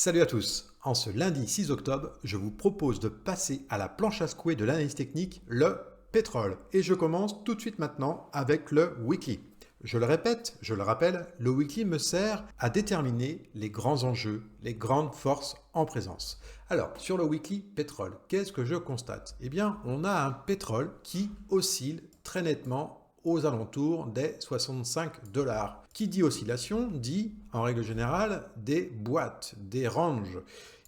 Salut à tous! En ce lundi 6 octobre, je vous propose de passer à la planche à secouer de l'analyse technique, le pétrole. Et je commence tout de suite maintenant avec le weekly. Je le répète, je le rappelle, le weekly me sert à déterminer les grands enjeux, les grandes forces en présence. Alors, sur le weekly pétrole, qu'est-ce que je constate? Eh bien, on a un pétrole qui oscille très nettement aux alentours des 65 dollars. Qui dit oscillation dit, en règle générale, des boîtes, des ranges.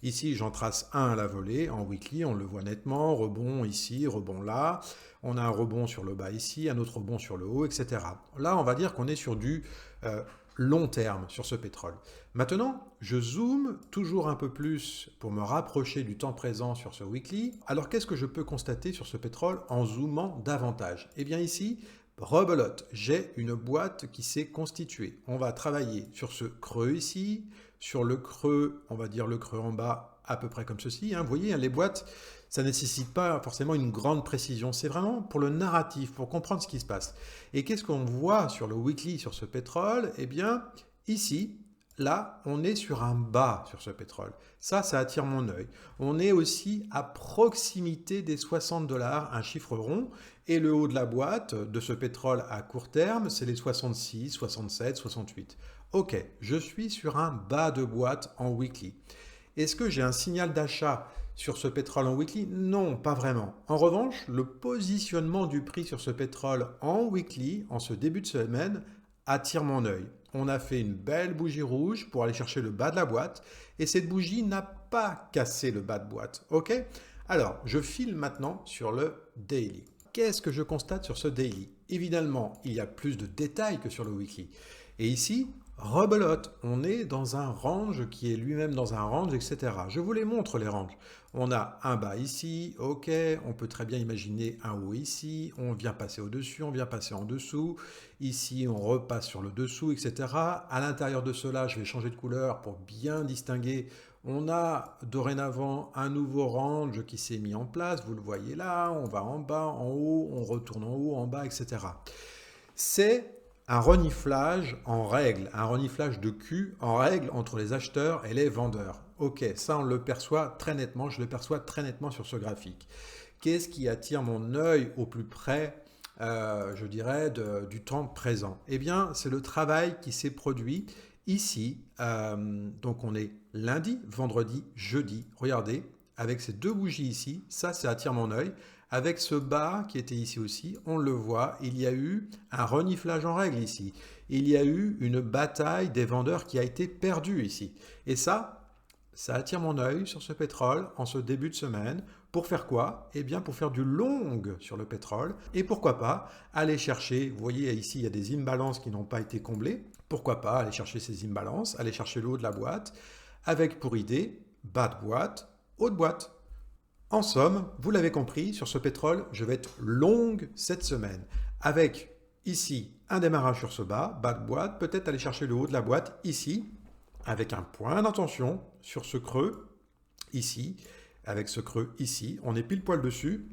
Ici, j'en trace un à la volée, en weekly, on le voit nettement, rebond ici, rebond là. On a un rebond sur le bas ici, un autre rebond sur le haut, etc. Là, on va dire qu'on est sur du long terme sur ce pétrole. Maintenant, je zoome toujours un peu plus pour me rapprocher du temps présent sur ce weekly. Alors, qu'est-ce que je peux constater sur ce pétrole en zoomant davantage? Eh bien ici, rebelote, j'ai une boîte qui s'est constituée. On va travailler sur ce creux ici, sur le creux, on va dire le creux en bas, à peu près comme ceci. Vous voyez, les boîtes, ça ne nécessite pas forcément une grande précision. C'est vraiment pour le narratif, pour comprendre ce qui se passe. Et qu'est-ce qu'on voit sur le weekly, sur ce pétrole? Eh bien, ici, là, on est sur un bas sur ce pétrole. Ça attire mon œil. On est aussi à proximité des 60 dollars, un chiffre rond. Et le haut de la boîte de ce pétrole à court terme, c'est les 66, 67, 68. Ok, je suis sur un bas de boîte en weekly. Est-ce que j'ai un signal d'achat sur ce pétrole en weekly? Non, pas vraiment. En revanche, le positionnement du prix sur ce pétrole en weekly, en ce début de semaine, attire mon œil. On a fait une belle bougie rouge pour aller chercher le bas de la boîte et cette bougie n'a pas cassé le bas de boîte. Ok? Alors, je file maintenant sur le daily. Qu'est-ce que je constate sur ce daily? Évidemment, il y a plus de détails que sur le weekly. Et ici, rebelote, on est dans un range qui est lui-même dans un range, etc. Je vous les montre les ranges. On a un bas ici, ok, on peut très bien imaginer un haut ici, on vient passer au-dessus, on vient passer en dessous, ici on repasse sur le dessous, etc. À l'intérieur de cela, je vais changer de couleur pour bien distinguer. On a dorénavant un nouveau range qui s'est mis en place, vous le voyez là, on va en bas, en haut, on retourne en haut, en bas, etc. C'est un reniflage en règle, un reniflage de cul en règle entre les acheteurs et les vendeurs. Ok, ça on le perçoit très nettement, je le perçois très nettement sur ce graphique. Qu'est-ce qui attire mon œil au plus près, je dirais, du temps présent? Eh bien, c'est le travail qui s'est produit ici. Donc on est lundi, vendredi, jeudi. Regardez, avec ces deux bougies ici, ça attire mon œil. Avec ce bas qui était ici aussi, on le voit, il y a eu un reniflage en règle ici. Il y a eu une bataille des vendeurs qui a été perdue ici. Et ça attire mon œil sur ce pétrole en ce début de semaine. Pour faire quoi? Eh bien pour faire du long sur le pétrole. Et pourquoi pas aller chercher, vous voyez ici il y a des imbalances qui n'ont pas été comblées. Pourquoi pas aller chercher ces imbalances, aller chercher le haut de la boîte, avec pour idée, bas de boîte, haut de boîte. En somme, vous l'avez compris, sur ce pétrole, je vais être longue cette semaine. Avec ici un démarrage sur ce bas, bas de boîte, peut-être aller chercher le haut de la boîte ici, avec un point d'intention sur ce creux ici, avec ce creux ici, on est pile poil dessus.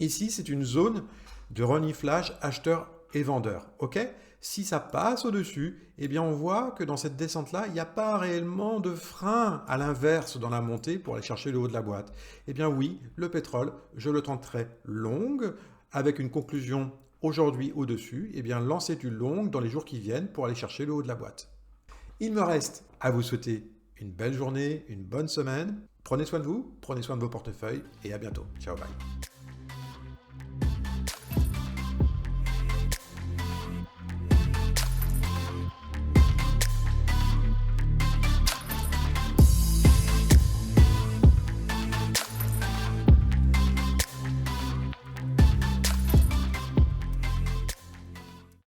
Ici, c'est une zone de reniflage acheteur et vendeur. Ok? Si ça passe au-dessus, eh bien on voit que dans cette descente-là, il n'y a pas réellement de frein à l'inverse dans la montée pour aller chercher le haut de la boîte. Eh bien oui, le pétrole, je le tenterai longue, avec une conclusion aujourd'hui au-dessus. Eh bien lancez du long dans les jours qui viennent pour aller chercher le haut de la boîte. Il me reste à vous souhaiter une belle journée, une bonne semaine. Prenez soin de vous, prenez soin de vos portefeuilles et à bientôt. Ciao, bye.